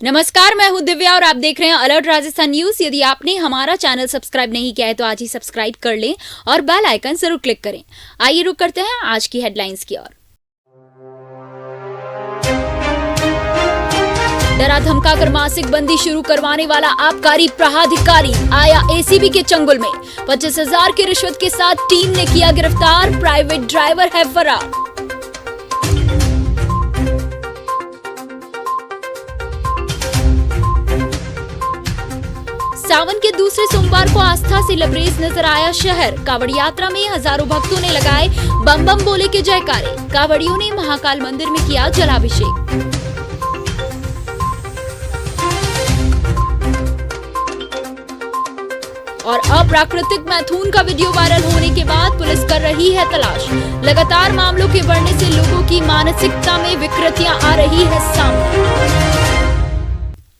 नमस्कार, मैं हूं दिव्या और आप देख रहे हैं अलर्ट राजस्थान न्यूज। यदि आपने हमारा चैनल सब्सक्राइब नहीं किया है तो आज ही सब्सक्राइब कर लें और बेल आइकन जरूर क्लिक करें। आइए रुक करते हैं आज की हेडलाइंस की ओर। डरा धमका कर मासिक बंदी शुरू करवाने वाला आबकारी प्राधिकारी आया एसीबी के चंगुल में। 25,000 की रिश्वत के साथ टीम ने किया गिरफ्तार, प्राइवेट ड्राइवर है फरार। सावन के दूसरे सोमवार को आस्था से लबरेज नजर आया शहर। कावड़ यात्रा में हजारों भक्तों ने लगाए बम बम बोले के जयकारे। कावड़ियों ने महाकाल मंदिर में किया जलाभिषेक। और अप्राकृतिक मैथुन का वीडियो वायरल होने के बाद पुलिस कर रही है तलाश। लगातार मामलों के बढ़ने से लोगों की मानसिकता में विकृतियां आ रही है सामने।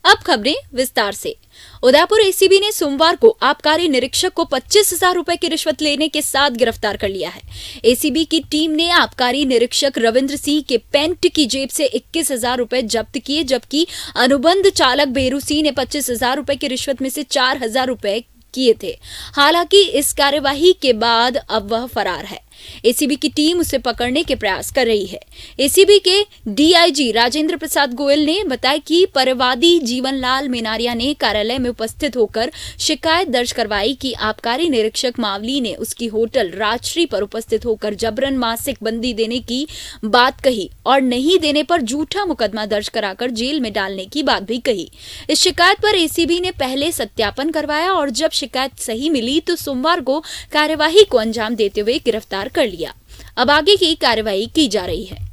अब खबरें विस्तार से। उदयपुर एसीबी ने सोमवार को आबकारी निरीक्षक को 25,000 रुपए की रिश्वत लेने के साथ गिरफ्तार कर लिया है। एसीबी की टीम ने आबकारी निरीक्षक रविंद्र सिंह के पैंट की जेब से 21,000 रुपए जब्त किए, जबकि अनुबंध चालक बेरू सिंह ने 25,000 रुपए की रिश्वत में से 4,000 रुपए किए थे। हालांकि इस कार्यवाही के बाद अब वह फरार है। एसीबी की टीम उसे पकड़ने के प्रयास कर रही है। एसीबी के डीआईजी राजेंद्र प्रसाद गोयल ने बताया कि परिवादी जीवनलाल मेनारिया ने कार्यालय में उपस्थित होकर शिकायत दर्ज करवाई कि आबकारी निरीक्षक मावली ने उसकी होटल राजश्री पर उपस्थित होकर जबरन मासिक बंदी देने की बात कही और नहीं देने पर झूठा मुकदमा दर्ज कराकर जेल में डालने की बात भी कही। इस शिकायत पर एसीबी ने पहले सत्यापन करवाया और जब शिकायत सही मिली तो सोमवार को कार्यवाही को अंजाम देते हुए गिरफ्तार कर लिया। अब आगे की कार्रवाई की जा रही है।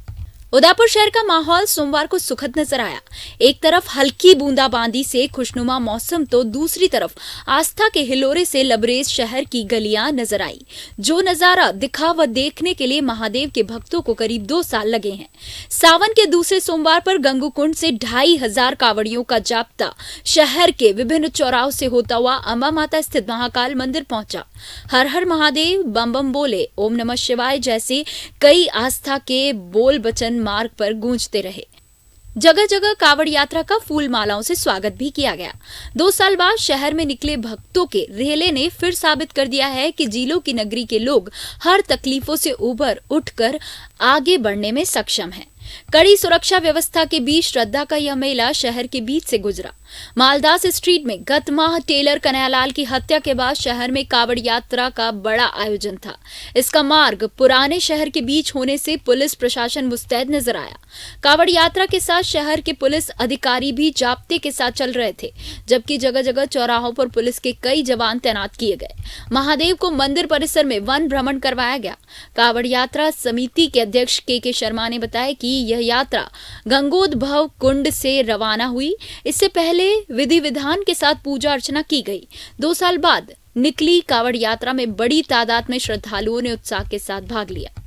उदयपुर शहर का माहौल सोमवार को सुखद नजर आया। एक तरफ हल्की बूंदाबांदी से खुशनुमा मौसम तो दूसरी तरफ आस्था के हिलोरे से लबरेज शहर की गलियां नजर आई। जो नजारा दिखा वह देखने के लिए महादेव के भक्तों को करीब 2 साल लगे हैं। सावन के दूसरे सोमवार पर गंगूकुंड से 2,500 कावड़ियों का जाप्ता शहर के विभिन्न चौराहों से होता हुआ अम्बा माता स्थित महाकाल मंदिर पहुंचा। हर हर महादेव, बम बम बोले, ओम नमः शिवाय जैसे कई आस्था के बोल बचन मार्ग पर गूंजते रहे। जगह जगह कावड़ यात्रा का फूल मालाओं से स्वागत भी किया गया। 2 साल बाद शहर में निकले भक्तों के रेले ने फिर साबित कर दिया है कि जिलों की नगरी के लोग हर तकलीफों से उबर उठकर आगे बढ़ने में सक्षम हैं। कड़ी सुरक्षा व्यवस्था के बीच श्रद्धा का यह मेला शहर के बीच से गुजरा। मालदास स्ट्रीट में गत माह टेलर कन्हैयालाल की हत्या के बाद शहर में कावड़ यात्रा का बड़ा आयोजन था। इसका मार्ग पुराने शहर के बीच होने से पुलिस प्रशासन मुस्तैद नजर आया। कावड़ यात्रा के साथ शहर के पुलिस अधिकारी भी जाप्ते के साथ चल रहे थे, जबकि जगह जगह चौराहों पर पुलिस के कई जवान तैनात किए गए। महादेव को मंदिर परिसर में वन भ्रमण करवाया गया। कावड़ यात्रा समिति के अध्यक्ष के शर्मा ने बताया कि यह यात्रा गंगोद्भव कुंड से रवाना हुई। इससे पहले विधि विधान के साथ पूजा अर्चना की गई। 2 साल बाद निकली कावड़ यात्रा में बड़ी तादाद में श्रद्धालुओं ने उत्साह के साथ भाग लिया।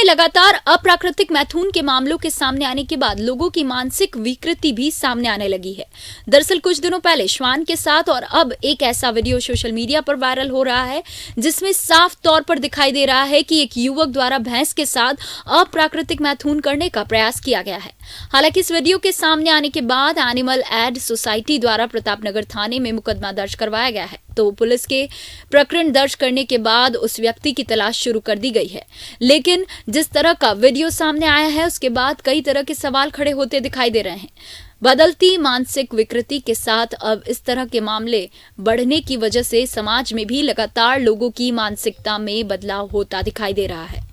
में लगातार अप्राकृतिक मैथुन के मामलों के सामने आने के बाद लोगों की मानसिक विकृति भी सामने आने लगी है। दरअसल कुछ दिनों पहले श्वान के साथ और अब एक ऐसा वीडियो सोशल मीडिया पर वायरल हो रहा है जिसमें साफ तौर पर दिखाई दे रहा है कि एक युवक द्वारा भैंस के साथ अप्राकृतिक मैथुन करने का प्रयास किया गया है। हालांकि इस वीडियो के सामने आने के बाद एनिमल एड सोसाइटी द्वारा प्रतापनगर थाने में मुकदमा दर्ज करवाया गया है, तो पुलिस के प्रकरण दर्ज करने के बाद उस व्यक्ति की तलाश शुरू कर दी गई है। लेकिन जिस तरह का वीडियो सामने आया है उसके बाद कई तरह के सवाल खड़े होते दिखाई दे रहे हैं। बदलती मानसिक विकृति के साथ अब इस तरह के मामले बढ़ने की वजह से समाज में भी लगातार लोगों की मानसिकता में बदलाव होता दिखाई दे रहा है।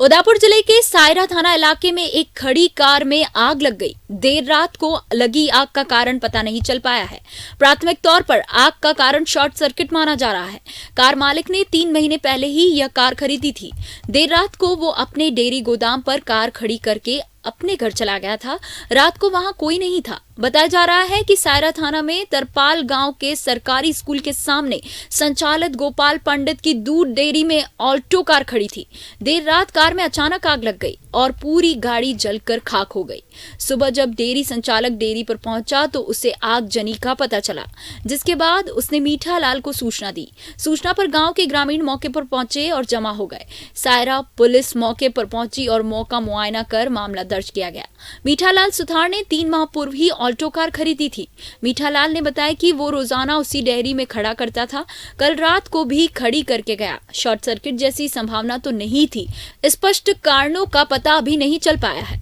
उदयपुर जिले के सायरा थाना इलाके में एक खड़ी कार में आग लग गई। देर रात को लगी आग का कारण पता नहीं चल पाया है। प्राथमिक तौर पर आग का कारण शॉर्ट सर्किट माना जा रहा है। कार मालिक ने 3 महीने पहले ही यह कार खरीदी थी। देर रात को वो अपने डेयरी गोदाम पर कार खड़ी करके अपने घर चला गया था। रात को वहां कोई नहीं था। बताया जा रहा है कि सायरा थाना में तरपाल गांव के सरकारी स्कूल के सामने संचालित गोपाल पंडित की दूध डेयरी में ऑल्टो कार खड़ी थी। देर रात कार में अचानक आग लग गई और पूरी गाड़ी जलकर खाक हो गई। सुबह जब डेयरी संचालक डेयरी पर पहुंचा तो उसे आगजनी का पता चला, जिसके बाद उसने मीठा लाल को सूचना दी। सूचना पर गांव के ग्रामीण मौके पर पहुंचे और जमा हो गए। सायरा पुलिस मौके पर पहुंची और मौका मुआयना कर मामला दर्ज किया गया। मीठालाल सुथार ने 3 माह पूर्व ही ऑल्टो कार खरीदी थी। मीठालाल ने बताया कि वो रोजाना उसी डेयरी में खड़ा करता था। कल रात को भी खड़ी करके गया। शॉर्ट सर्किट जैसी संभावना तो नहीं थी। स्पष्ट कारणों का पता अभी नहीं चल पाया है।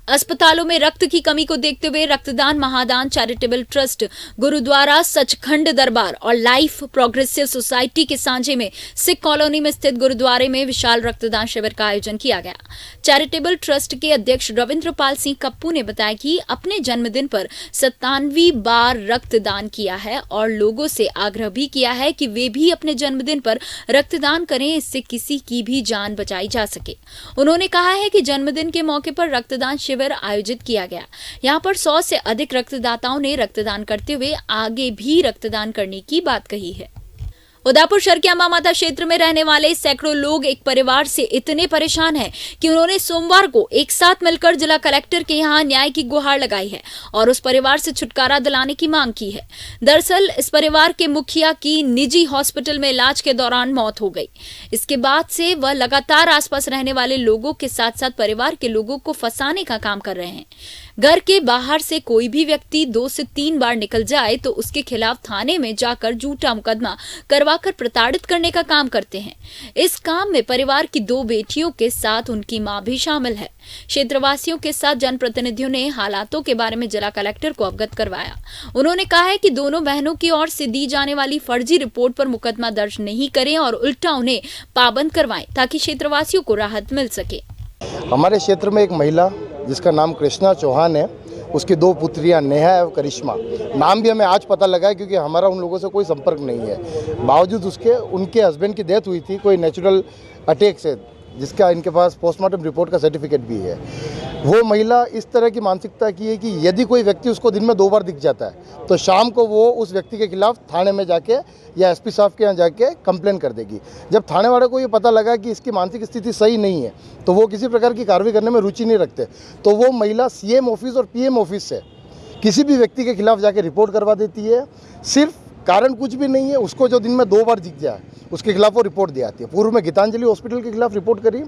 अस्पतालों में रक्त की कमी को देखते हुए रक्तदान महादान चैरिटेबल ट्रस्ट, गुरुद्वारा सचखंड दरबार और लाइफ प्रोग्रेसिव सोसाइटी के सांझे में सिख कॉलोनी में स्थित गुरुद्वारे में विशाल रक्तदान शिविर का आयोजन किया गया। चैरिटेबल ट्रस्ट के अध्यक्ष रविंद्र पाल सिंह कप्पू ने बताया कि अपने जन्मदिन पर 97वीं बार रक्तदान किया है और लोगों से आग्रह भी किया है कि वे भी अपने जन्मदिन पर रक्तदान करें, इससे किसी की भी जान बचाई जा सके। उन्होंने कहा है कि जन्मदिन के मौके पर रक्तदान शिविर आयोजित किया गया। यहां पर 100 से अधिक रक्तदाताओं ने रक्तदान करते हुए आगे भी रक्तदान करने की बात कही है। उदयपुर शहर के अम्बा माता क्षेत्र में रहने वाले सैकड़ों लोग एक परिवार से इतने परेशान हैं कि उन्होंने सोमवार को एक साथ मिलकर जिला कलेक्टर के यहां न्याय की गुहार लगाई है और उस परिवार से छुटकारा दिलाने की मांग की है। दरअसल इस परिवार के मुखिया की निजी हॉस्पिटल में इलाज के दौरान मौत हो गई। इसके बाद से वह लगातार आसपास रहने वाले लोगों के साथ साथ परिवार के लोगों को फंसाने का काम कर रहे हैं। घर के बाहर से कोई भी व्यक्ति 2 से 3 बार निकल जाए तो उसके खिलाफ थाने में जाकर झूठा मुकदमा करवाकर प्रताड़ित करने का काम करते हैं। इस काम में परिवार की 2 बेटियों के साथ उनकी मां भी शामिल है। क्षेत्रवासियों के साथ जनप्रतिनिधियों ने हालातों के बारे में जिला कलेक्टर को अवगत करवाया। उन्होंने कहा है कि दोनों बहनों की ओर से दी जाने वाली फर्जी रिपोर्ट पर मुकदमा दर्ज नहीं करें और उल्टा उन्हें पाबंद करवाएं ताकि क्षेत्रवासियों को राहत मिल सके। हमारे क्षेत्र में एक महिला जिसका नाम कृष्णा चौहान है, उसकी 2 पुत्रियां नेहा और करिश्मा। नाम भी हमें आज पता लगा है क्योंकि हमारा उन लोगों से कोई संपर्क नहीं है। बावजूद उसके उनके हस्बैंड की डेथ हुई थी कोई नेचुरल अटैक से, जिसका इनके पास पोस्टमार्टम रिपोर्ट का सर्टिफिकेट भी है। वो महिला इस तरह की मानसिकता की है कि यदि कोई व्यक्ति उसको दिन में 2 बार दिख जाता है तो शाम को वो उस व्यक्ति के खिलाफ थाने में जाके या एसपी साहब के यहाँ जाके कंप्लेन कर देगी। जब थाने वाले को ये पता लगा कि इसकी मानसिक स्थिति सही नहीं है तो वो किसी प्रकार की कार्रवाई करने में रुचि नहीं रखते, तो वो महिला सीएम ऑफिस और पीएम ऑफिस से किसी भी व्यक्ति के खिलाफ जाके रिपोर्ट करवा देती है। सिर्फ कारण कुछ भी नहीं है, उसको जो दिन में 2 बार दिख जाए उसके खिलाफ वो रिपोर्ट दी आती है। पूर्व में गीतांजलि हॉस्पिटल के खिलाफ रिपोर्ट करी,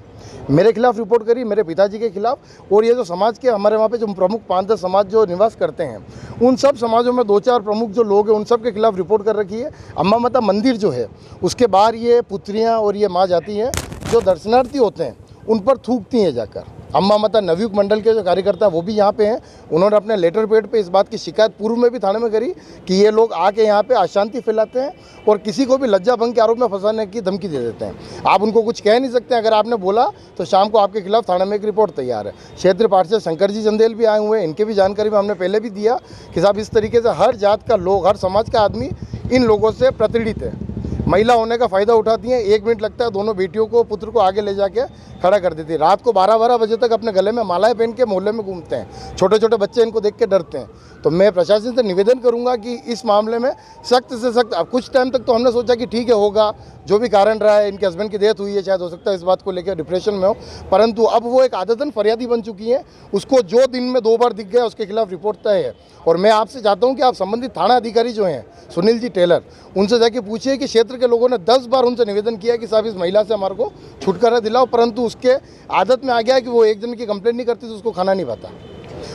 मेरे खिलाफ रिपोर्ट करी, मेरे पिताजी के खिलाफ, और ये जो समाज के हमारे वहाँ पे जो प्रमुख 5-10 समाज जो निवास करते हैं उन सब समाजों में 2-4 प्रमुख जो लोग हैं उन सब के खिलाफ रिपोर्ट कर रखी है। अम्बा माता मंदिर जो है उसके बाहर ये पुत्रियाँ और ये माँ जाती हैं, जो दर्शनार्थी होते हैं उन पर थूकती हैं जाकर। अम्बा माता नवयुग मंडल के जो कार्यकर्ता वो भी यहाँ पे हैं। उन्होंने अपने लेटर पैड पे इस बात की शिकायत पूर्व में भी थाने में करी कि ये लोग आके यहाँ पे अशांति फैलाते हैं और किसी को भी लज्जा भंग के आरोप में फंसाने की धमकी दे देते हैं। आप उनको कुछ कह नहीं सकते, अगर आपने बोला तो शाम को आपके खिलाफ थाने में एक रिपोर्ट तैयार है। क्षेत्रीय पार्षद शंकर जी चंदेल भी आए हुए हैं, इनके भी जानकारी में हमने पहले भी दिया कि साहब इस तरीके से हर जात का लोग, हर समाज का आदमी इन लोगों से प्रतिनिधित है। महिला होने का फ़ायदा उठाती हैं। 1 मिनट लगता है, दोनों बेटियों को, पुत्र को आगे ले जाके खड़ा कर देती है। रात को 12-12 बजे तक अपने गले में मालाएं पहन के मोहल्ले में घूमते हैं। छोटे छोटे बच्चे इनको देख के डरते हैं। तो मैं प्रशासन से निवेदन करूंगा कि इस मामले में सख्त से सख्त, अब कुछ टाइम तक तो हमने सोचा कि ठीक है होगा, जो भी कारण रहा है, इनके हस्बैंड की डेथ हुई है, शायद हो सकता है इस बात को लेकर डिप्रेशन में हो, परंतु अब वो एक आदतन फरियादी बन चुकी है। उसको जो दिन में 2 बार दिख गया उसके खिलाफ रिपोर्ट तय है। और मैं आपसे चाहता हूं कि आप संबंधित थाना अधिकारी जो हैं सुनील जी टेलर, उनसे जाके पूछिए कि क्षेत्र के लोगों ने 10 बार उनसे निवेदन किया कि साहब इस महिला से हमारे को छुटकारा दिलाओ, परंतु उसके आदत में आ गया है कि वो एक दिन की कंप्लेंट नहीं करती तो उसको खाना नहीं पाता।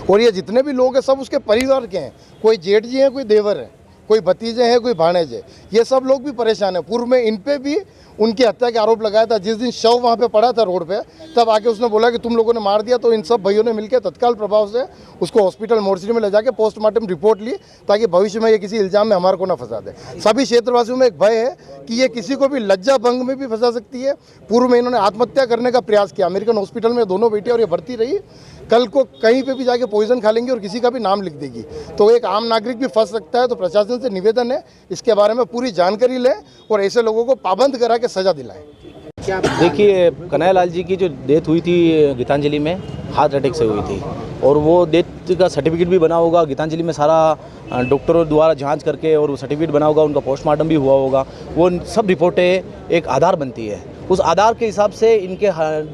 और ये जितने भी लोग हैं सब उसके परिवार के हैं, कोई जेठ जी हैं, कोई देवर है, कोई भतीजे हैं, कोई भाणेजे, ये सब लोग भी परेशान हैं। पूर्व में इन पे भी उनकी हत्या के आरोप लगाया था। जिस दिन शव वहाँ पे पड़ा था रोड पे, तब आके उसने बोला कि तुम लोगों ने मार दिया। तो इन सब भाइयों ने मिलकर तत्काल प्रभाव से उसको हॉस्पिटल मोर्चरी में ले जाके पोस्टमार्टम रिपोर्ट ली, ताकि भविष्य में ये किसी इल्जाम में हमारे को ना फंसा दे। सभी क्षेत्रवासियों में एक भय है कि ये किसी को भी लज्जा भंग में भी फंसा सकती है। पूर्व में इन्होंने आत्महत्या करने का प्रयास किया अमेरिकन हॉस्पिटल में, दोनों बेटियां, और ये भर्ती रही। कल को कहीं पे भी जाके पॉइजन खा लेंगी और किसी का भी नाम लिख देगी, तो एक आम नागरिक भी फंस सकता है। तो प्रशासन से निवेदन है इसके बारे में पूरी जानकारी लें और ऐसे लोगों को पाबंद करा के सजा दिलाएं। देखिए, कन्हैयालाल जी की जो डेथ हुई थी गीतांजलि में, हार्ट अटैक से हुई थी, और वो डेथ का सर्टिफिकेट भी बना होगा गीतांजलि में, सारा डॉक्टरों द्वारा जांच करके, और वो सर्टिफिकेट बना होगा, उनका पोस्टमार्टम भी हुआ होगा। वो सब रिपोर्टें एक आधार बनती है, उस आधार के हिसाब से इनके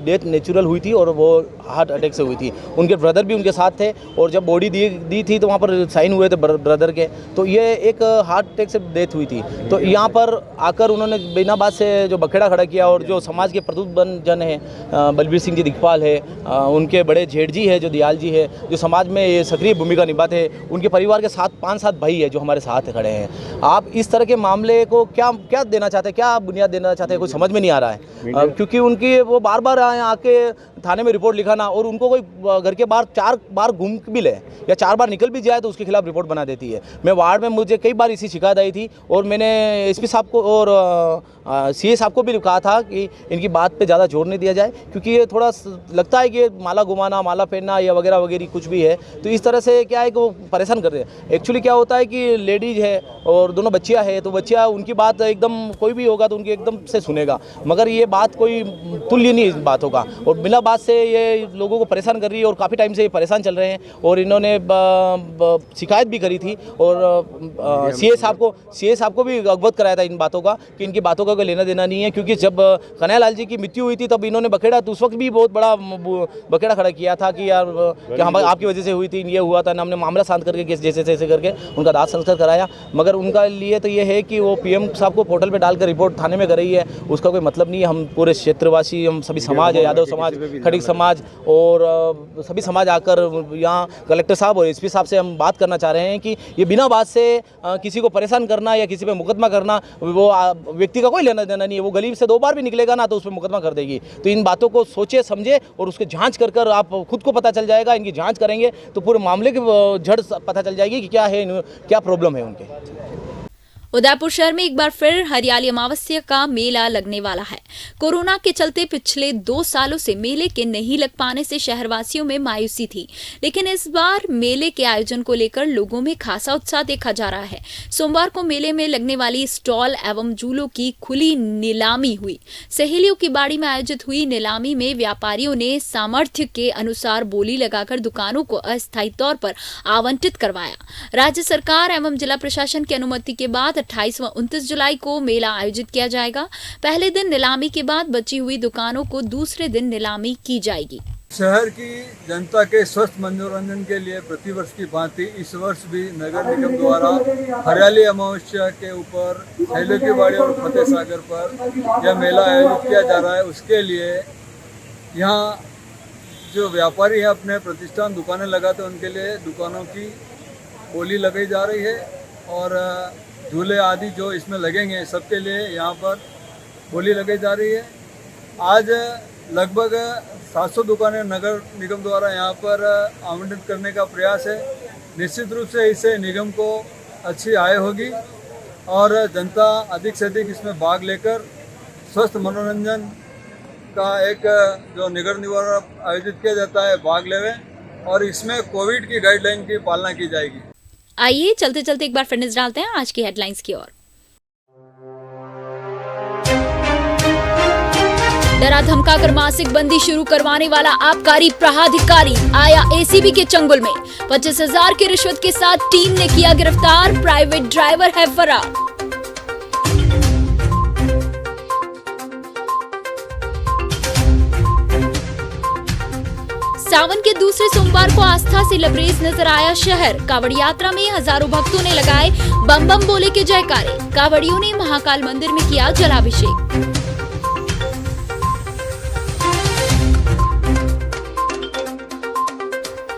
डेथ नेचुरल हुई थी और वो हार्ट अटैक से हुई थी। उनके ब्रदर भी उनके साथ थे, और जब बॉडी दी थी तो वहाँ पर साइन हुए थे ब्रदर के, तो ये एक हार्ट अटैक से डेथ हुई थी। तो यहाँ पर आकर उन्होंने बिना बात से जो बखेड़ा खड़ा किया, और जो समाज के प्रबुद्ध जन है, बलबीर सिंह जी दिखपाल है, उनके बड़े जेठ जी है जो दयाल जी है, जो समाज में ये सक्रिय भूमिका निभाते हैं, उनके परिवार के साथ 5-7 भाई है जो हमारे साथ खड़े हैं। आप इस तरह के मामले को क्या देना चाहते हैं, क्या बुनियाद देना चाहते हैं, कुछ समझ में नहीं आ रहा है। क्योंकि उनकी वो बार-बार आके थाने में रिपोर्ट लिखाना, और उनको कोई घर के बाहर 4 बार घूम भी ले या 4 बार निकल भी जाए तो उसके खिलाफ रिपोर्ट बना देती है। मैं वार्ड में, मुझे कई बार इसी शिकायत आई थी, और मैंने एसपी साहब को और सीए साहब को भी कहा था कि इनकी बात पे ज़्यादा जोर नहीं दिया जाए, क्योंकि ये थोड़ा लगता है कि माला घुमाना, माला पहनना या वगैरह वगैरह कुछ भी है, तो इस तरह से क्या है कि वो परेशान कर रहे हैं। एक्चुअली क्या होता है कि लेडीज है और दोनों बच्चियाँ है, तो बच्चियाँ उनकी बात एकदम, कोई भी होगा तो उनकी एकदम से सुनेगा, मगर ये बात कोई तुल्य नहीं इस बात होगा, और बिना बात से ये लोगों को परेशान कर रही है, और काफ़ी टाइम से ये परेशान चल रहे हैं। और इन्होंने शिकायत भी करी थी, और सीए साहब को भी अवगत कराया था इन बातों का, कि इनकी बातों का कोई लेना देना नहीं है। क्योंकि जब कन्हैयालाल जी की मृत्यु हुई थी तब इन्होंने बखेड़ा, तो उस वक्त भी बहुत बड़ा बखेड़ा खड़ा किया था कि यार कि हम आपकी वजह से हुई थी, ये हुआ था, हमने मामला शांत करके केस जैसे करके उनका दाह संस्कार कराया। मगर उनका लिए तो ये है कि वो पीएम साहब को पोर्टल पर डालकर रिपोर्ट थाने में कर रही है, उसका कोई मतलब नहीं है। हम पूरे क्षेत्रवासी, हम सभी समाज है, यादव समाज, खड़ीक समाज और सभी समाज आकर यहाँ कलेक्टर साहब और एसपी साहब से हम बात करना चाह रहे हैं कि ये बिना बात से किसी को परेशान करना या किसी पे मुकदमा करना, वो व्यक्ति का कोई लेना देना नहीं है। वो गली से 2 बार भी निकलेगा ना तो उस पर मुकदमा कर देगी। तो इन बातों को सोचे समझे और उसके जांच कर कर आप खुद को पता चल जाएगा। इनकी जांच करेंगे तो पूरे मामले की जड़ पता चल जाएगी कि क्या है, क्या प्रॉब्लम है उनके। उदयपुर शहर में एक बार फिर हरियाली अमावस्या का मेला लगने वाला है। कोरोना के चलते पिछले 2 सालों से मेले के नहीं लग पाने से शहरवासियों में मायूसी थी, लेकिन इस बार मेले के आयोजन को लेकर लोगों में खासा उत्साह देखा जा रहा है। सोमवार को मेले में लगने वाली स्टॉल एवं झूलों की खुली नीलामी हुई। सहेलियों की बाड़ी में आयोजित हुई नीलामी में व्यापारियों ने सामर्थ्य के अनुसार बोली लगाकर दुकानों को अस्थायी तौर पर आवंटित करवाया। राज्य सरकार एवं जिला प्रशासन की अनुमति के बाद 28 व 29 जुलाई को मेला आयोजित किया जाएगा। पहले दिन नीलामी के बाद बची हुई दुकानों को दूसरे दिन नीलामी की जाएगी। शहर की जनता के स्वस्थ मनोरंजन के लिए प्रतिवर्ष की भांति इस वर्ष भी नगर निगम द्वारा हरियाली अमावस्या के ऊपर सहेलियों की बाड़ी और फतेह सागर पर यह मेला आयोजित किया जा रहा है। उसके लिए यहाँ जो व्यापारी हैं अपने प्रतिष्ठान दुकानें लगाते हैं, उनके लिए दुकानों की बोली लगाई जा रही है और झूले आदि जो इसमें लगेंगे सबके लिए यहाँ पर बोली लगाई जा रही है। आज लगभग 700 दुकानें नगर निगम द्वारा यहाँ पर आवंटित करने का प्रयास है। निश्चित रूप से इससे निगम को अच्छी आय होगी और जनता अधिक से अधिक इसमें भाग लेकर स्वस्थ मनोरंजन का एक जो नगर निगम द्वारा आयोजित किया जाता है भाग लेवे और इसमें कोविड की गाइडलाइन की पालना की जाएगी। आइए चलते चलते एक बार फिर नजर डालते हैं आज की हेडलाइंस की ओर। डरा धमकाकर मासिक बंदी शुरू करवाने वाला आबकारी प्राधिकारी आया एसीबी के चंगुल में। 25,000 की रिश्वत के साथ टीम ने किया गिरफ्तार, प्राइवेट ड्राइवर है फरार। सावन के दूसरे सोमवार को आस्था से लबरेज नजर आया शहर। कावड़ यात्रा में हजारों भक्तों ने लगाए बम बम बोले के जयकारे। कावड़ियों ने महाकाल मंदिर में किया जलाभिषेक।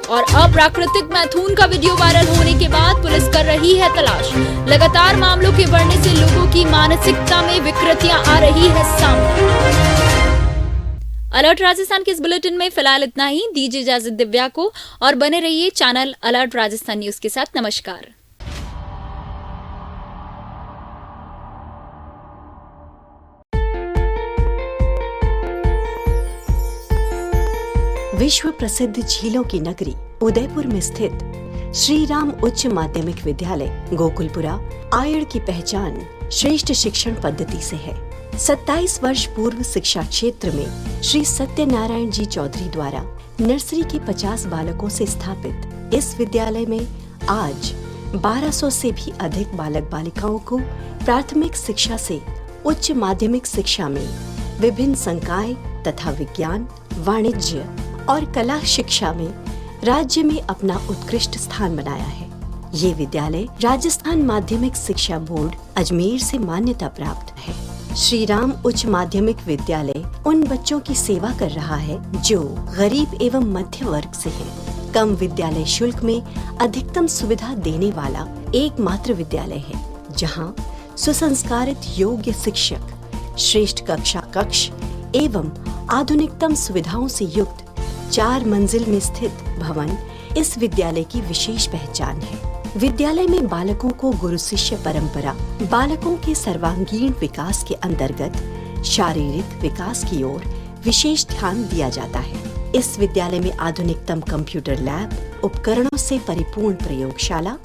और अप्राकृतिक मैथुन का वीडियो वायरल होने के बाद पुलिस कर रही है तलाश। लगातार मामलों के बढ़ने से लोगों की मानसिकता में विकृतियां आ रही है सामने। अलर्ट राजस्थान के इस बुलेटिन में फिलहाल इतना ही। दीजिए इजाजत दिव्या को और बने रहिए चैनल अलर्ट राजस्थान न्यूज के साथ। नमस्कार। विश्व प्रसिद्ध झीलों की नगरी उदयपुर में स्थित श्री राम उच्च माध्यमिक विद्यालय गोकुलपुरा आयड़ की पहचान श्रेष्ठ शिक्षण पद्धति से है। 27 वर्ष पूर्व शिक्षा क्षेत्र में श्री सत्यनारायण जी चौधरी द्वारा नर्सरी के 50 बालकों से स्थापित इस विद्यालय में आज 1200 से भी अधिक बालक बालिकाओं को प्राथमिक शिक्षा से उच्च माध्यमिक शिक्षा में विभिन्न संकाय तथा विज्ञान, वाणिज्य और कला शिक्षा में राज्य में अपना उत्कृष्ट स्थान बनाया है। ये विद्यालय राजस्थान माध्यमिक शिक्षा बोर्ड अजमेर से मान्यता प्राप्त है। श्री राम उच्च माध्यमिक विद्यालय उन बच्चों की सेवा कर रहा है जो गरीब एवं मध्य वर्ग से हैं। कम विद्यालय शुल्क में अधिकतम सुविधा देने वाला एकमात्र विद्यालय है जहां सुसंस्कारित योग्य शिक्षक, श्रेष्ठ कक्ष एवं आधुनिकतम सुविधाओं से युक्त 4 मंजिल में स्थित भवन इस विद्यालय की विशेष पहचान है। विद्यालय में बालकों को गुरु शिष्य परंपरा, बालकों के सर्वांगीण विकास के अंतर्गत शारीरिक विकास की ओर विशेष ध्यान दिया जाता है। इस विद्यालय में आधुनिकतम कंप्यूटर लैब, उपकरणों से परिपूर्ण प्रयोगशाला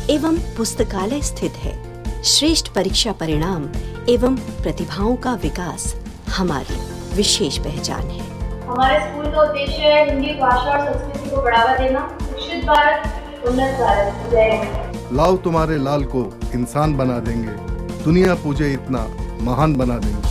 एवं पुस्तकालय स्थित है। श्रेष्ठ परीक्षा परिणाम एवं प्रतिभाओं का विकास हमारी विशेष पहचान है। हमारे स्कूल का उद्देश्य है हिंदी भाषा और संस्कृति को बढ़ावा देना। शिक्षित भारत, उन्नत भारत। जय हिंद। लाओ तुम्हारे लाल को इंसान बना देंगे, दुनिया पूजे इतना महान बना देंगे।